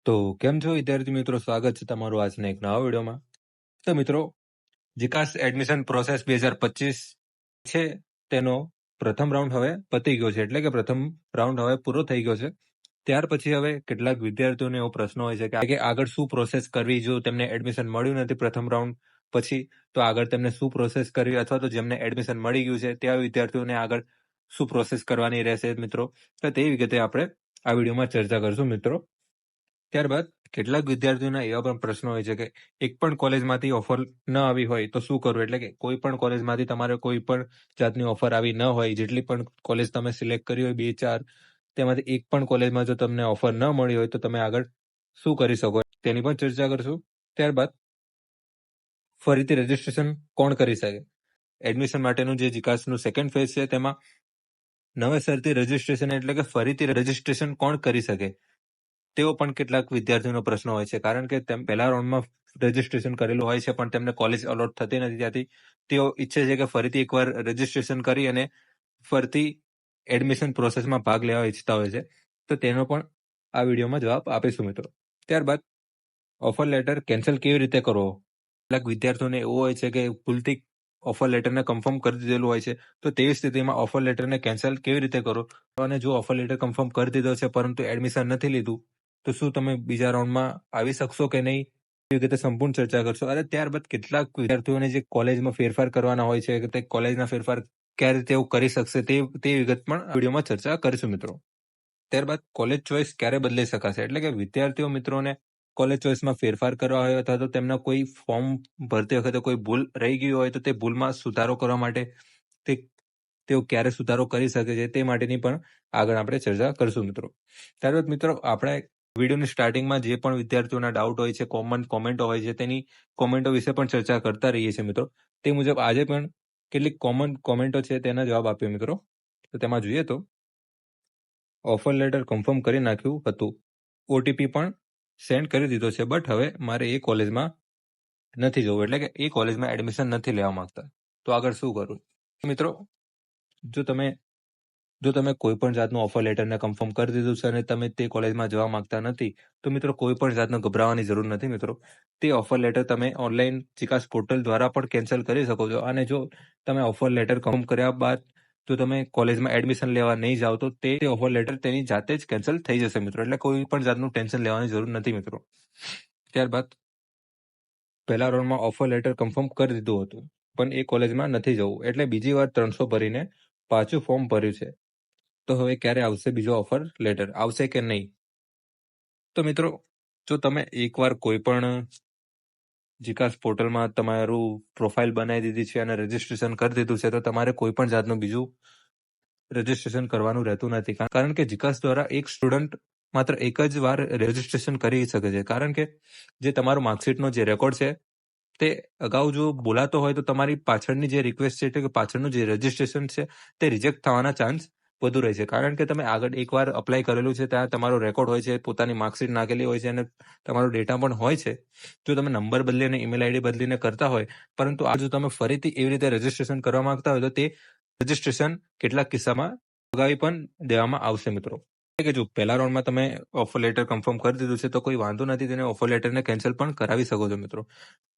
તો કેમ છો વિદ્યાર્થી મિત્રો, સ્વાગત છે તમારું આજના એક નવા વિડીયોમાં. તો મિત્રો, જીકાસ એડમિશન પ્રોસેસ 2025 છે તેનો પ્રથમ રાઉન્ડ હવે પતી ગયો છે, એટલે કે પ્રથમ રાઉન્ડ હવે પૂરો થઈ ગયો છે. ત્યાર પછી હવે કેટલાક વિદ્યાર્થીઓને એવો પ્રશ્ન હોય છે કે આગળ શું પ્રોસેસ કરવી, જો તેમને એડમિશન મળ્યું નથી પ્રથમ રાઉન્ડ પછી તો આગળ તેમને શું પ્રોસેસ કરવી, અથવા તો જેમને એડમિશન મળી ગયું છે તેવા વિદ્યાર્થીઓને આગળ શું પ્રોસેસ કરવાની રહેશે મિત્રો. તો તે વિગતે આપણે આ વિડીયોમાં ચર્ચા કરશું મિત્રો. ત્યારબાદ કેટલાક વિદ્યાર્થીઓના એવા પણ પ્રશ્નો હોય છે કે એક પણ કોલેજમાંથી ઓફર ન આવી હોય તો શું કરવું, એટલે કે કોઈ પણ કોલેજમાંથી તમારે કોઈ પણ જાતની ઓફર આવી ન હોય, જેટલી પણ કોલેજ તમે સિલેક્ટ કરી હોય 2-4, તેમાંથી એક પણ કોલેજમાં જો તમને ઓફર ન મળી હોય તો તમે આગળ શું કરી શકો તેની પણ ચર્ચા કરશું. ત્યારબાદ ફરીથી રજીસ્ટ્રેશન કોણ કરી શકે, એડમિશન માટેનું જે જીકાસનું સેકન્ડ ફેઝ છે તેમાં નવેસરથી રજીસ્ટ્રેશન એટલે કે ફરીથી રજીસ્ટ્રેશન કોણ કરી શકે તેવો પણ કેટલાક વિદ્યાર્થીઓનો પ્રશ્ન હોય છે, કારણ કે તેમ પહેલા રાઉન્ડમાં રજીસ્ટ્રેશન કરેલું હોય છે પણ તેમને કોલેજ અલોટ થતી નથી, ત્યાંથી તેઓ ઈચ્છે છે કે ફરીથી એકવાર રજીસ્ટ્રેશન કરી અને ફરીથી એડમિશન પ્રોસેસમાં ભાગ લેવા ઈચ્છતા હોય છે. તો તેનો પણ આ વિડીયોમાં જવાબ આપીશું મિત્રો. ત્યારબાદ ઓફર લેટર કેન્સલ કેવી રીતે કરવો, કેટલાક વિદ્યાર્થીઓને એવું હોય છે કે ભૂલથી ઓફર લેટરને કન્ફર્મ કરી દીધેલું હોય છે, તો તેવી સ્થિતિમાં ઓફર લેટરને કેન્સલ કેવી રીતે કરો, અને જો ઓફર લેટર કન્ફર્મ કરી દીધો છે પરંતુ એડમિશન નથી લીધું તો શું તમે બીજા રાઉન્ડમાં આવી શકશો કે નહીં, એ વખતે સંપૂર્ણ ચર્ચા કરશો. અને ત્યારબાદ કેટલાક વિદ્યાર્થીઓને જે કોલેજમાં ફેરફાર કરવાના હોય છે કે તે કોલેજના ફેરફાર ક્યારે તેઓ કરી શકશે તે વિગત પણ વિડીયોમાં ચર્ચા કરીશું મિત્રો. ત્યારબાદ કોલેજ ચોઇસ ક્યારે બદલી શકાશે, એટલે કે વિદ્યાર્થીઓ મિત્રોને કોલેજ ચોઇસમાં ફેરફાર કરવા હોય અથવા તો તેમના કોઈ ફોર્મ ભરતી વખતે કોઈ ભૂલ રહી ગઈ હોય તો તે ભૂલમાં સુધારો કરવા માટે તેઓ ક્યારે સુધારો કરી શકે છે તે માટેની પણ આગળ આપણે ચર્ચા કરશું મિત્રો. ત્યારબાદ મિત્રો, આપણે વિડીયોની સ્ટાર્ટિંગમાં જે પણ વિદ્યાર્થીઓના ડાઉટ હોય છે, કોમેન્ટો હોય છે, તેની કોમેન્ટો વિશે પણ ચર્ચા કરતા રહીએ છીએ મિત્રો. તે મુજબ આજે પણ કેટલીક કોમન કોમેન્ટો છે તેના જવાબ આપીએ મિત્રો. તો તેમાં જોઈએ તો ઓફર લેટર કન્ફર્મ કરી નાખ્યું હતું, ઓટીપી પણ સેન્ડ કરી દીધો છે, બટ હવે મારે એ કોલેજમાં નથી જવું, એટલે કે એ કોલેજમાં એડમિશન નથી લેવા માંગતા, તો આગળ શું કરું મિત્રો. જો તમે કોઈ પણ જાતનું ઓફર લેટરને કન્ફર્મ કરી દીધું છે અને તમે તે કોલેજમાં જવા માંગતા નથી તો મિત્રો કોઈ પણ જાતનો ગભરાવાની જરૂર નથી મિત્રો. તે ઓફર લેટર તમે ઓનલાઈન જીકાસ પોર્ટલ દ્વારા પણ કેન્સલ કરી શકો છો, અને જો તમે ઓફર લેટર કન્ફર્મ કર્યા બાદ જો તમે કોલેજમાં એડમિશન લેવા નહીં જાઓ તો તે ઓફર લેટર તેની જાતે જ કેન્સલ થઈ જશે મિત્રો, એટલે કોઈ પણ જાતનું ટેન્શન લેવાની જરૂર નથી મિત્રો. ત્યારબાદ પહેલા રાઉન્ડમાં ઓફર લેટર કન્ફર્મ કરી દીધું હતું પણ એ કોલેજમાં નથી જવું, એટલે બીજી વાર 300 ભરીને પાછું ફોર્મ ભર્યું છે, તો હવે ક્યારે આવશે બીજો ઓફર લેટર, આવશે કે નહીં. તો મિત્રો, જો તમે એકવાર કોઈ પણ જીકાસ પોર્ટલમાં તમારું પ્રોફાઇલ બનાવી દીધી છે અને રજીસ્ટ્રેશન કરી દીધું છે તો તમારે કોઈ પણ જાતનું બીજું રજીસ્ટ્રેશન કરવાનું રહેતું નથી, કારણ કે જીકાસ દ્વારા એક સ્ટુડન્ટ માત્ર એક જ વાર રજીસ્ટ્રેશન કરી શકે છે, કારણ કે જે તમારો માર્કશીટનો જે રેકોર્ડ છે તે અગાઉ જો બોલાતો હોય તો તમારી પાછળની જે રિક્વેસ્ટ છે એટલે કે પાછળનું જે રજીસ્ટ્રેશન છે તે રિજેક્ટ થવાના ચાન્સ વધુ રહે છે, કારણ કે તમે આગળ એકવાર અપ્લાય કરેલું છે, ત્યાં તમારો રેકોર્ડ હોય છે, પોતાની માર્કશીટ નાખેલી હોય છે અને તમારો ડેટા પણ હોય છે. જો તમે નંબર બદલી અને ઈમેલ આઈડી બદલીને કરતા હોય, પરંતુ આ જો તમે ફરીથી એવી રીતે રજીસ્ટ્રેશન કરવા માંગતા હોય તો તે રજીસ્ટ્રેશન કેટલાક કિસ્સામાં લગાવી પણ દેવામાં આવશે મિત્રો. કે જો પહેલા રાઉન્ડમાં તમે ઓફર લેટર કન્ફર્મ કરી દીધું છે તો કોઈ વાંધો નથી, તેને ઓફર લેટરને કેન્સલ પણ કરાવી શકો છો મિત્રો.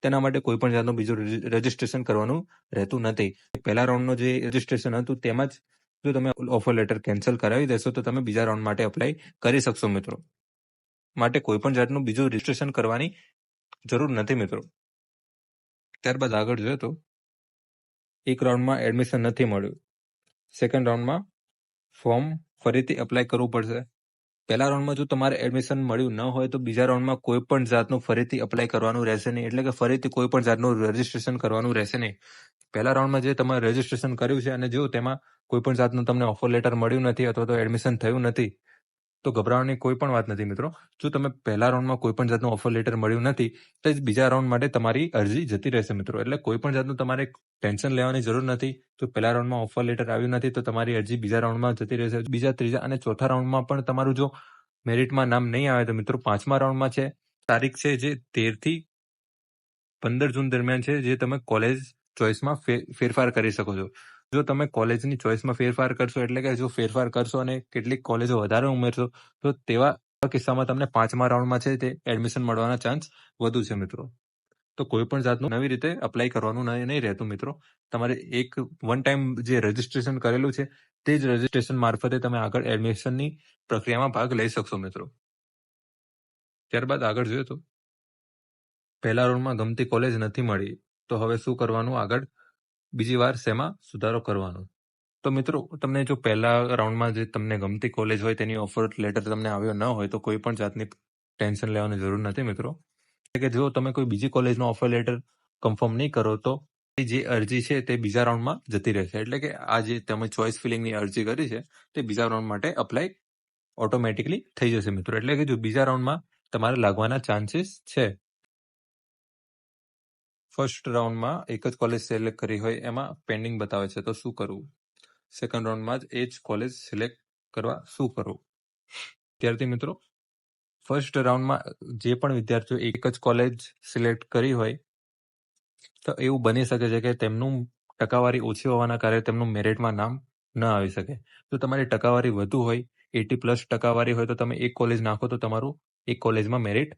તેના માટે કોઈ પણ જાતનું બીજું રજીસ્ટ્રેશન કરવાનું રહેતું નથી. પહેલા રાઉન્ડનું જે રજીસ્ટ્રેશન હતું તેમાં જ જો તમે ઓફર લેટર કેન્સલ કરાવી દેશો તો તમે બીજા રાઉન્ડ માટે અપ્લાય કરી શકશો મિત્રો. માટે કોઈ પણ જાતનું બીજું રજીસ્ટ્રેશન કરવાની જરૂર નથી મિત્રો. ત્યારબાદ આગળ જોઈએ તો એક રાઉન્ડમાં એડમિશન નથી મળ્યું, સેકન્ડ રાઉન્ડમાં ફોર્મ ફરીથી અપ્લાય કરવું પડશે. પહેલા રાઉન્ડમાં જો તમારે એડમિશન મળ્યું ન હોય તો બીજા રાઉન્ડમાં કોઈ પણ જાતનું ફરીથી અપ્લાય કરવાનું રહેશે નહીં, એટલે કે ફરીથી કોઈ પણ જાતનું રજીસ્ટ્રેશન કરવાનું રહેશે નહીં. પહેલા રાઉન્ડમાં જે તમારે રજીસ્ટ્રેશન કર્યું છે અને જો તેમાં કોઈ પણ જાતનું તમને ઓફર લેટર મળ્યું નથી અથવા તો એડમિશન થયું નથી તો ગભરાવાની કોઈ પણ વાત નથી મિત્રો. જો તમે પહેલા રાઉન્ડમાં કોઈ પણ જાતનું ઓફર લેટર મળ્યું નથી તો બીજા રાઉન્ડ માટે તમારી અરજી જતી રહેશે મિત્રો, એટલે કોઈ પણ જાતનું તમારે ટેન્શન લેવાની જરૂર નથી. જો પહેલા રાઉન્ડમાં ઓફર લેટર આવ્યું નથી તો તમારી અરજી બીજા રાઉન્ડમાં જતી રહેશે. બીજા, ત્રીજા અને ચોથા રાઉન્ડમાં પણ તમારું જો મેરિટમાં નામ નહીં આવે તો મિત્રો પાંચમા રાઉન્ડમાં છે તારીખ છે જે 13 થી 15 જૂન દરમિયાન છે, જે તમે કોલેજ ચોઇસમાં ફેરફાર કરી શકો છો. જો તમે કોલેજની ચોઇસમાં ફેરફાર કરશો, એટલે કે જો ફેરફાર કરશો અને કેટલીક કોલેજો વધારે ઉમેરશો તો તેવા કિસ્સામાં તમને 5મા રાઉન્ડમાં છે તે એડમિશન મળવાના ચાન્સ વધુ છે મિત્રો. તો કોઈ પણ જાતનું નવી રીતે અપ્લાય કરવાનું નહીં રહેતું મિત્રો. તમારે એક વન ટાઈમ જે રજીસ્ટ્રેશન કરેલું છે તે જ રજીસ્ટ્રેશન મારફતે તમે આગળ એડમિશનની પ્રક્રિયામાં ભાગ લઈ શકશો મિત્રો. ત્યારબાદ આગળ જોઈએ તો પહેલા રાઉન્ડમાં ગમતી કોલેજ નથી મળી તો હવે શું કરવાનું, આગળ બીજી વાર શેમાં સુધારો કરવાનો. તો મિત્રો તમને જો પહેલા રાઉન્ડમાં જે તમને ગમતી કોલેજ હોય તેની ઓફર લેટર તમને આવ્યો ન હોય તો કોઈ પણ જાતની ટેન્શન લેવાની જરૂર નથી મિત્રો. કે જો તમે કોઈ બીજી કોલેજનો ઓફર લેટર કન્ફર્મ નહીં કરો તો જે અરજી છે તે બીજા રાઉન્ડમાં જતી રહેશે. એટલે કે આ જે તમે ચોઇસ ફિલિંગની અરજી કરી છે તે બીજા રાઉન્ડ માટે અપ્લાય ઓટોમેટિકલી થઈ જશે મિત્રો. એટલે કે જો બીજા રાઉન્ડમાં તમારે લાગવાના ચાન્સીસ છે. ફર્સ્ટ રાઉન્ડમાં એક જ કોલેજ સિલેક્ટ કરી હોય એમાં પેન્ડિંગ બતાવે છે તો શું કરવું. સેકન્ડ રાઉન્ડમાં જ એ જ કોલેજ સિલેક્ટ કરવા શું કરવું. ત્યારથી મિત્રો ફર્સ્ટ રાઉન્ડમાં જે પણ વિદ્યાર્થીઓ એક જ કોલેજ સિલેક્ટ કરી હોય તો એવું બની શકે છે કે તેમનું ટકાવારી ઓછી હોવાના કારણે તેમનું મેરિટમાં નામ ન આવી શકે. જો તમારી ટકાવારી વધુ હોય, 80+ ટકાવારી હોય તો તમે એક કોલેજ નાખો તો તમારું એક કોલેજમાં મેરિટ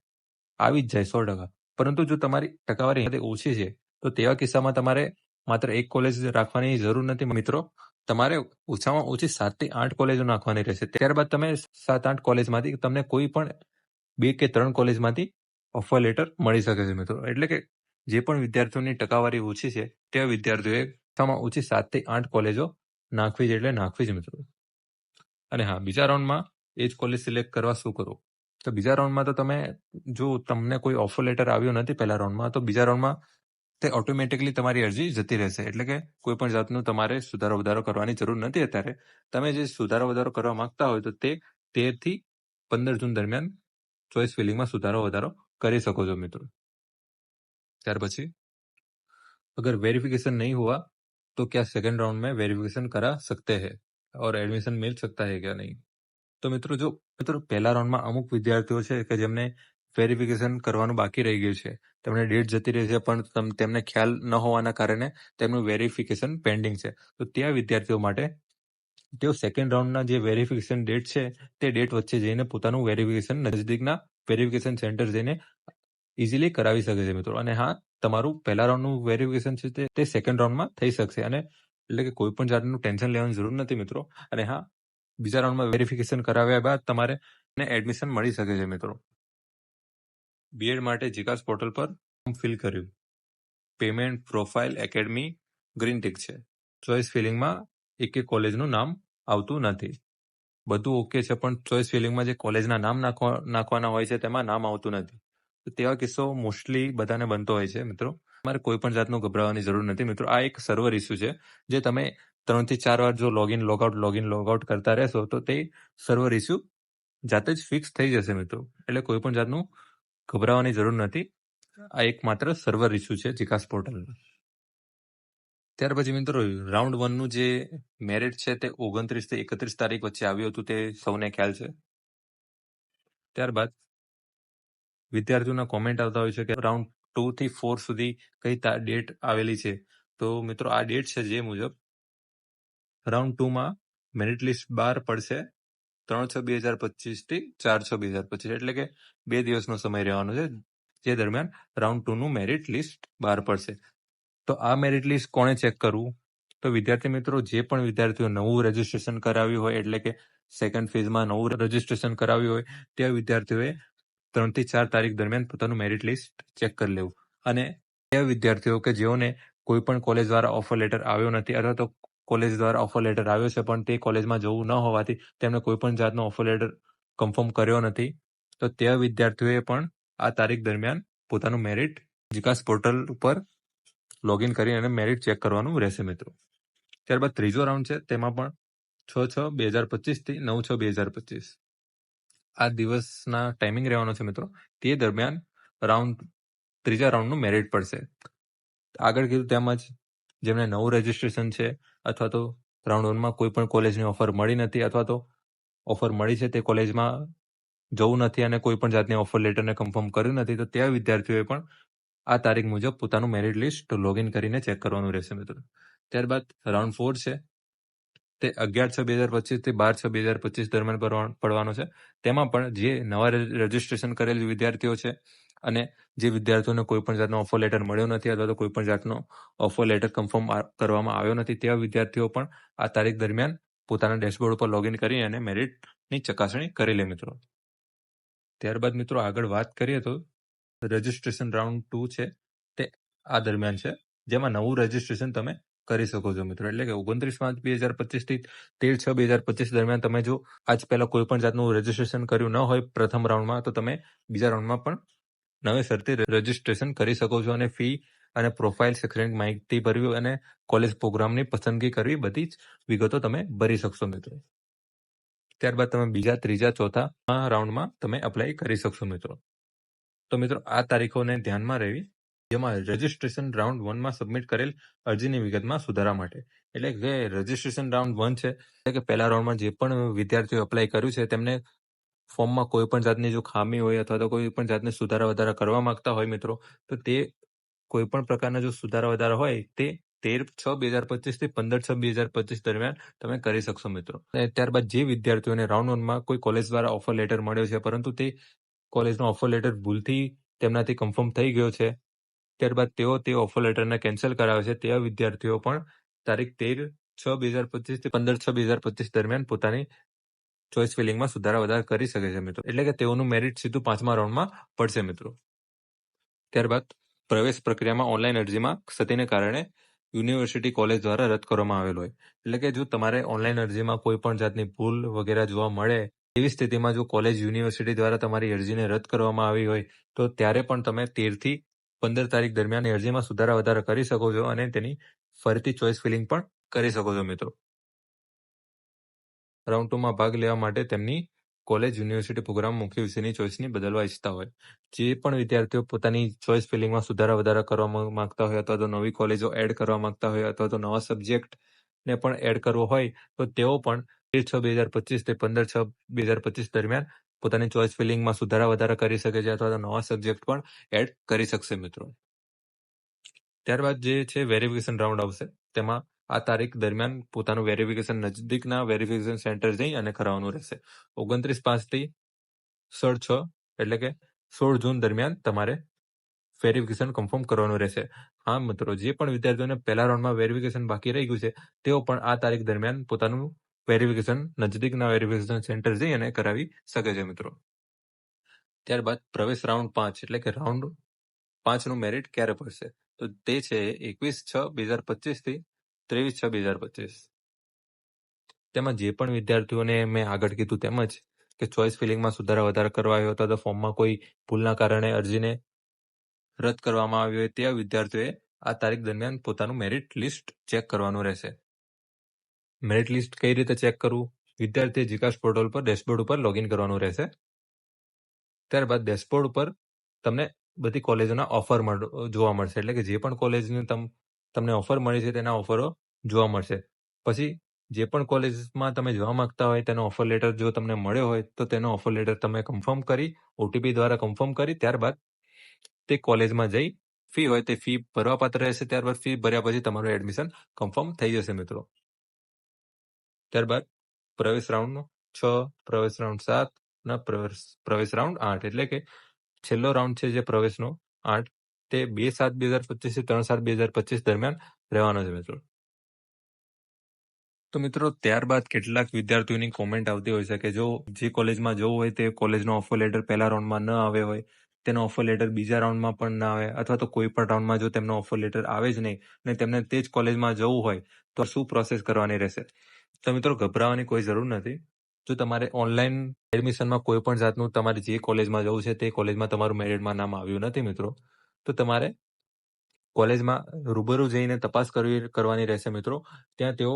આવી જ જાય 100%. પરંતુ જો તમારી ટકાવારી ઓછી છે તો તેવા કિસ્સામાં તમારે માત્ર એક કોલેજ રાખવાની જરૂર નથી મિત્રો. તમારે ઓછામાં ઓછી 7 થી 8 કોલેજો નાખવાની રહેશે. ત્યારબાદ તમે 7-8 કોલેજમાંથી તમને કોઈ પણ 2 કે 3 કોલેજમાંથી ઓફર લેટર મળી શકે છે મિત્રો. એટલે કે જે પણ વિદ્યાર્થીઓની ટકાવારી ઓછી છે તે વિદ્યાર્થીઓએ ઓછામાં ઓછી 7 થી 8 કોલેજો નાખવી જ નાખવી જ મિત્રો. અને હા, બીજા રાઉન્ડમાં એ જ કોલેજ સિલેક્ટ કરવા શું કરવું. તો બીજા રાઉન્ડમાં તો તમે જો તમને કોઈ ઓફર લેટર આવ્યો નથી પહેલા રાઉન્ડમાં તો બીજા રાઉન્ડમાં તે ઓટોમેટિકલી તમારી અરજી જતી રહેશે. એટલે કે કોઈ પણ જાતનું તમારે સુધારો વધારો કરવાની જરૂર નથી. અત્યારે તમે જે સુધારો વધારો કરવા માંગતા હોય તો તે 13 થી 15 જૂન દરમિયાન ચોઇસ ફિલિંગમાં સુધારો વધારો કરી શકો છો મિત્રો. ત્યાર પછી अगर वेरिफिकेशन नहीं हुआ तो क्या सेकंड राउंड में वेरिफिकेशन करा सकते हैं और एडमिशन मिल सकता है क्या नहीं. તો મિત્રો પહેલા રાઉન્ડમાં અમુક વિદ્યાર્થીઓ છે કે જેમને વેરિફિકેશન કરવાનું બાકી રહી ગયું છે, તેમને ડેટ જતી રહી છે પણ તેમને ખ્યાલ ન હોવાના કારણે તેમનું વેરિફિકેશન પેન્ડિંગ છે. તો ત્યાં વિદ્યાર્થીઓ માટે તેઓ સેકન્ડ રાઉન્ડના જે વેરિફિકેશન ડેટ છે તે ડેટ વચ્ચે જઈને પોતાનું વેરિફિકેશન નજદીકના વેરિફિકેશન સેન્ટર જઈને ઇઝીલી કરાવી શકે છે મિત્રો. અને હા, તમારું પહેલા રાઉન્ડનું વેરિફિકેશન છે તે સેકન્ડ રાઉન્ડમાં થઈ શકશે. અને એટલે કે કોઈ પણ જાતનું ટેન્શન લેવાની જરૂર નથી મિત્રો. અને હા, બીજા રાઉન્ડમાં વેરિફિકેશન કરાવ્યા બાદ તમારે એડમિશન મળી શકે છે મિત્રો. બીએડ માટે જીકાસ પોર્ટલ પર ફોર્મ ફિલ કર્યું. Payment, profile, academy green tick છે. ચોઇસ ફિલિંગમાં એક કોલેજનું નામ આવતું નથી. બધું ઓકે છે પણ ચોઇસ ફિલિંગમાં જે કોલેજના નામ નાખવાના હોય છે તેમાં નામ આવતું નથી. તો તેવા કિસ્સો મોસ્ટલી બધાને બનતો હોય છે મિત્રો. તમારે કોઈ પણ જાતનું ગભરાવાની જરૂર નથી મિત્રો. આ એક સર્વર ઇસ્યુ છે જે તમે 3 થી 4 વાર જો લોગિન લોગઆઉટ કરતા રહેશો તો તે સર્વર ઇસ્યુ જાતે જ ફિક્સ થઈ જશે મિત્રો. એટલે કોઈ પણ જાતનું ગભરાવાની જરૂર નથી. આ એક માત્ર સર્વર ઇસ્યુ છે જીકાસ પોર્ટલનું. ત્યાર પછી મિત્રો રાઉન્ડ 1નું જે મેરિટ છે તે 29 થી 31 તારીખ વચ્ચે આવ્યું હતું તે સૌને ખ્યાલ છે. ત્યારબાદ વિદ્યાર્થીઓના કોમેન્ટ આવતા હોય છે કે રાઉન્ડ 2 થી 4 સુધી કઈ ડેટ આવેલી છે. તો મિત્રો આ ડેટ છે જે મુજબ રાઉન્ડ 2માં મેરિટ લિસ્ટ બહાર પડશે 3/6/2025 થી 4/6/2025. એટલે કે 2 દિવસનો સમય રહેવાનો છે જે દરમિયાન રાઉન્ડ 2નું મેરિટ લિસ્ટ બહાર પડશે. તો આ મેરિટ લિસ્ટ કોણે ચેક કરવું. તો વિદ્યાર્થી મિત્રો જે પણ વિદ્યાર્થીઓ નવું રજીસ્ટ્રેશન કરાવ્યું હોય એટલે કે સેકન્ડ ફેઝમાં નવું રજીસ્ટ્રેશન કરાવ્યું હોય તે વિદ્યાર્થીઓએ 3 થી 4 તારીખ દરમિયાન પોતાનું મેરિટ લિસ્ટ ચેક કરી લેવું. અને એ વિદ્યાર્થીઓ કે જેઓને કોઈ પણ કોલેજ દ્વારા ઓફર લેટર આવ્યો નથી અથવા તો કોલેજ દ્વારા ઓફર લેટર આવ્યો છે પણ તે કોલેજમાં જવું ન હોવાથી તેમને કોઈ પણ જાતનો ઓફર લેટર કન્ફર્મ કર્યો નથી તો તે વિદ્યાર્થીઓએ પણ આ તારીખ દરમિયાન પોતાનું મેરિટ જીકાસ પોર્ટલ ઉપર લોગિન કરી અને મેરિટ ચેક કરવાનું રહેશે મિત્રો. ત્યારબાદ ત્રીજો રાઉન્ડ છે તેમાં પણ 6/6/2025 થી 9/6/2025 આ દિવસના ટાઈમિંગ રહેવાનો છે મિત્રો. તે દરમિયાન ત્રીજા રાઉન્ડનું મેરિટ પડશે. આગળ કીધું તેમજ જેમને નવું રજીસ્ટ્રેશન છે અથવા તો રાઉન્ડ 1માં કોઈ પણ કોલેજની ઓફર મળી નથી અથવા તો ઓફર મળી છે તે કોલેજમાં જવું નથી અને કોઈ પણ જાતની ઓફર લેટરને કન્ફર્મ કર્યું નથી તો તે વિદ્યાર્થીઓએ પણ આ તારીખ મુજબ પોતાનું મેરિટ લિસ્ટ લોગિન કરીને ચેક કરવાનું રહેશે મિત્રો. ત્યારબાદ રાઉન્ડ 4 છે તે 11/6/2025 થી 12/6/2025 દરમિયાન પડવાનો છે. તેમાં પણ જે નવા રજીસ્ટ્રેશન કરેલ વિદ્યાર્થીઓ છે અને જે વિદ્યાર્થીઓને કોઈ પણ જાતનો ઓફર લેટર મળ્યો નથી અથવા તો કોઈ પણ જાતનો ઓફર લેટર કન્ફર્મ કરવામાં આવ્યો નથી, તેવા વિદ્યાર્થીઓ પણ આ તારીખ દરમિયાન પોતાના ડેશબોર્ડ ઉપર લોગિન કરી અને મેરિટની ચકાસણી કરી લે મિત્રો. ત્યારબાદ મિત્રો આગળ વાત કરીએ તો રજીસ્ટ્રેશન રાઉન્ડ 2 છે તે આ દરમિયાન છે, જેમાં નવું રજીસ્ટ્રેશન તમે કરી શકો છો મિત્રો. એટલે કે 29/5/2025 થી 13/6/2025 દરમિયાન તમે જો આજ પહેલા કોઈ પણ જાતનું રજીસ્ટ્રેશન કર્યું ન હોય પ્રથમ રાઉન્ડમાં, તો તમે બીજા રાઉન્ડમાં પણ નવેસરથી રજીસ્ટ્રેશન કરી શકો છો અને ફી અને પ્રોફાઇલ, શૈક્ષણિક માહિતી ભરવી અને કોલેજ પ્રોગ્રામની પસંદગી કરવી, બધી જ વિગતો તમે ભરી શકશો મિત્રો. ત્યારબાદ તમે બીજા, ત્રીજા, ચોથા રાઉન્ડમાં તમે અપ્લાય કરી શકશો મિત્રો. તો મિત્રો આ તારીખોને ધ્યાનમાં રહેવી, જેમાં રજીસ્ટ્રેશન રાઉન્ડ 1માં સબમિટ કરેલ અરજીની વિગતમાં સુધારા માટે. એટલે કે રજીસ્ટ્રેશન રાઉન્ડ 1 છે, એટલે કે પહેલા રાઉન્ડમાં જે પણ વિદ્યાર્થીઓ અપ્લાય કર્યું છે તેમને ફોર્મમાં કોઈ પણ જાતની જો ખામી હોય અથવા તો કોઈ પણ જાતની સુધારા વધારા કરવા માંગતા હોય મિત્રો, તો તે કોઈ પણ પ્રકારના જો સુધારા વધારા હોય તે 13/6/2025 થી 15/6/2025 દરમિયાન તમે કરી શકશો મિત્રો. અને ત્યારબાદ જે વિદ્યાર્થીઓને રાઉન્ડ 1માં કોઈ કોલેજ દ્વારા ઓફર લેટર મળ્યો છે પરંતુ તે કોલેજનો ઓફર લેટર ભૂલથી તેમનાથી કન્ફર્મ થઈ ગયો છે, ત્યારબાદ તેઓ તે ઓફર લેટરને કેન્સલ કરાવે છે, તેવા વિદ્યાર્થીઓ પણ તારીખ 13/6/2025 થી 15/6/2025 દરમિયાન પોતાની ચોઇસ ફિલિંગમાં સુધારા વધારા કરી શકે છે મિત્રો. એટલે કે તેઓનું મેરિટ સીધું 5મા રાઉન્ડમાં પડશે મિત્રો. ત્યારબાદ પ્રવેશ પ્રક્રિયામાં ઓનલાઈન અરજીમાં ક્ષતિને કારણે યુનિવર્સિટી કોલેજ દ્વારા રદ કરવામાં આવેલ હોય. એટલે કે જો તમારે ઓનલાઈન અરજીમાં કોઈ પણ જાતની ભૂલ વગેરે જોવા મળે, એવી સ્થિતિમાં જો કોલેજ યુનિવર્સિટી દ્વારા તમારી અરજીને રદ કરવામાં આવી હોય, તો ત્યારે પણ તમે 13 થી 15 તારીખ દરમિયાન અરજીમાં સુધારા વધારા કરી શકો છો અને તેની ફરીથી ચોઇસ ફિલિંગ પણ કરી શકો છો મિત્રો. રાઉન્ડ 2માં ભાગ લેવા માટે તેમની કોલેજ યુનિવર્સિટી પ્રોગ્રામ મુખ્ય વિષયની ચોઇસની બદલવા ઈચ્છતા હોય. જે પણ વિદ્યાર્થીઓ પોતાની ચોઇસ ફિલિંગમાં સુધારા વધારા કરવા માંગતા હોય અથવા તો નવી કોલેજો એડ કરવા માંગતા હોય અથવા તો નવા સબ્જેક્ટને પણ એડ કરવો હોય, તો તેઓ પણ 13/6/2025 થી 15/6/2025 દરમિયાન પોતાની ચોઇસ ફિલિંગમાં સુધારા વધારા કરી શકે છે અથવા તો નવા સબ્જેક્ટ પણ એડ કરી શકશે મિત્રો. ત્યારબાદ જે છે વેરિફિકેશન રાઉન્ડ આવશે, તેમાં આ તારીખ દરમિયાન પોતાનું વેરિફિકેશન નજદીકના વેરિફિકેશન સેન્ટર જઈ અને કરાવવાનું રહેશે. 29/5 થી 16/6 એટલે કે 16 જૂન દરમિયાન તમારે વેરિફિકેશન કન્ફર્મ કરવાનું રહેશે. હા મિત્રો, જે પણ વિદ્યાર્થીઓને પહેલા રાઉન્ડમાં વેરિફિકેશન બાકી રહી ગયું છે, તેઓ પણ આ તારીખ દરમિયાન પોતાનું વેરિફિકેશન નજદીકના વેરિફિકેશન સેન્ટર જઈ અને કરાવી શકે છે મિત્રો. ત્યારબાદ પ્રવેશ રાઉન્ડ 5 એટલે કે રાઉન્ડ 5નું મેરિટ ક્યારે પડશે, તો તે છે 21/6/2025 થી 23/6/2025. તેમાં જે પણ વિદ્યાર્થીઓને મેં આગળ કીધું તેમજ કે ચોઇસ ફિલિંગમાં સુધારા વધારા કરવા આવ્યો અથવા તો ફોર્મમાં કોઈ ભૂલના કારણે અરજીને રદ કરવામાં આવી હોય, તેવા વિદ્યાર્થીઓએ આ તારીખ દરમિયાન પોતાનું મેરિટ લિસ્ટ ચેક કરવાનું રહેશે. મેરિટ લિસ્ટ કઈ રીતે ચેક કરવું? વિદ્યાર્થીએ જીકાસ પોર્ટલ પર ડેશબોર્ડ ઉપર લોગિન કરવાનું રહેશે. ત્યારબાદ ડેશબોર્ડ ઉપર તમને બધી કોલેજોના ઓફર જોવા મળશે. એટલે કે જે પણ કોલેજની તમને ઓફર મળી છે તેના ઓફરો જોવા મળશે. પછી જે પણ કોલેજમાં તમે જવા માંગતા હોય તેનો ઓફર લેટર જો તમને મળ્યો હોય, તો તેનો ઓફર લેટર તમે કન્ફર્મ કરી, ઓટીપી દ્વારા કન્ફર્મ કરી, ત્યારબાદ તે કોલેજમાં જઈ ફી હોય તે ફી ભરવા પાત્ર રહેશે. ત્યારબાદ ફી ભર્યા પછી તમારું એડમિશન કન્ફર્મ થઈ જશે મિત્રો. ત્યારબાદ પ્રવેશ રાઉન્ડ 6, પ્રવેશ રાઉન્ડ 7 અને પ્રવેશ રાઉન્ડ 8 એટલે કે છેલ્લો રાઉન્ડ છે જે પ્રવેશનો 8, તે 2/7/2025 થી 3/7/2025 દરમિયાન રહેવાનો છે મિત્રો. તો મિત્રો ત્યારબાદ કેટલાક વિદ્યાર્થીઓની કોમેન્ટ આવતી હોય છે કે જો જે કોલેજમાં જવું હોય તે કોલેજનો ઓફર લેટર પહેલા રાઉન્ડમાં ન આવે હોય, તેનો ઓફર લેટર બીજા રાઉન્ડમાં પણ ના આવે, અથવા તો કોઈ પણ રાઉન્ડમાં જો તેમનો ઓફર લેટર આવે જ નહીં અને તેમને તે જ કોલેજમાં જવું હોય, તો શું પ્રોસેસ કરવાની રહેશે? તો મિત્રો ગભરાવાની કોઈ જરૂર નથી. જો તમારે ઓનલાઈન એડમિશનમાં કોઈ પણ જાતનું તમારે જે કોલેજમાં જવું છે તે કોલેજમાં તમારું મેરિટમાં નામ આવ્યું નથી મિત્રો, તો તમારે કોલેજમાં રૂબરૂ જઈને તપાસ કરવાની રહેશે મિત્રો. ત્યાં તેઓ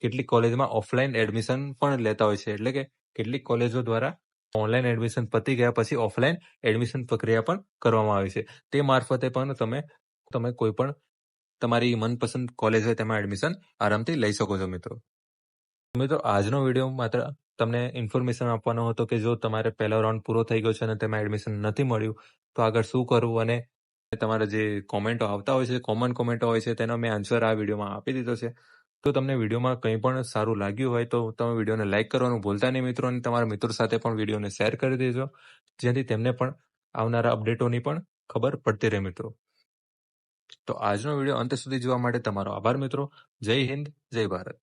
કેટલીક કોલેજમાં ઓફલાઈન એડમિશન પણ લેતા હોય છે. એટલે કે કેટલીક કોલેજો દ્વારા ઓનલાઈન એડમિશન પતી ગયા પછી ઓફલાઈન એડમિશન પ્રક્રિયા પણ કરવામાં આવે છે. તે મારફતે પણ તમે કોઈ પણ તમારી મનપસંદ કોલેજ હોય તેમાં એડમિશન આરામથી લઈ શકો છો મિત્રો. આજનો વિડીયો માત્ર તમને ઇન્ફોર્મેશન આપવાનો હતો કે જો તમારે પહેલો રાઉન્ડ પૂરો થઈ ગયો છે અને તેમાં એડમિશન નથી મળ્યું, તો આગળ શું કરવું, અને તમારા જે કોમેન્ટો આવતા હોય છે, કોમન કોમેન્ટો હોય છે, તેનો મેં આન્સર આ વિડીયોમાં આપી દીધો છે. તો તમને વિડીયોમાં કંઈ પણ સારું લાગ્યું હોય તો તમે વિડીયોને લાઇક કરવાનું ભૂલતા નહીં મિત્રો, અને તમારા મિત્રો સાથે પણ વિડીયોને શેર કરી દેજો, જેથી તેમને પણ આવનારા અપડેટોની પણ ખબર પડતી રહે મિત્રો. તો આજનો વિડીયો અંત સુધી જોવા માટે તમારો આભાર મિત્રો. જય હિન્દ, જય ભારત.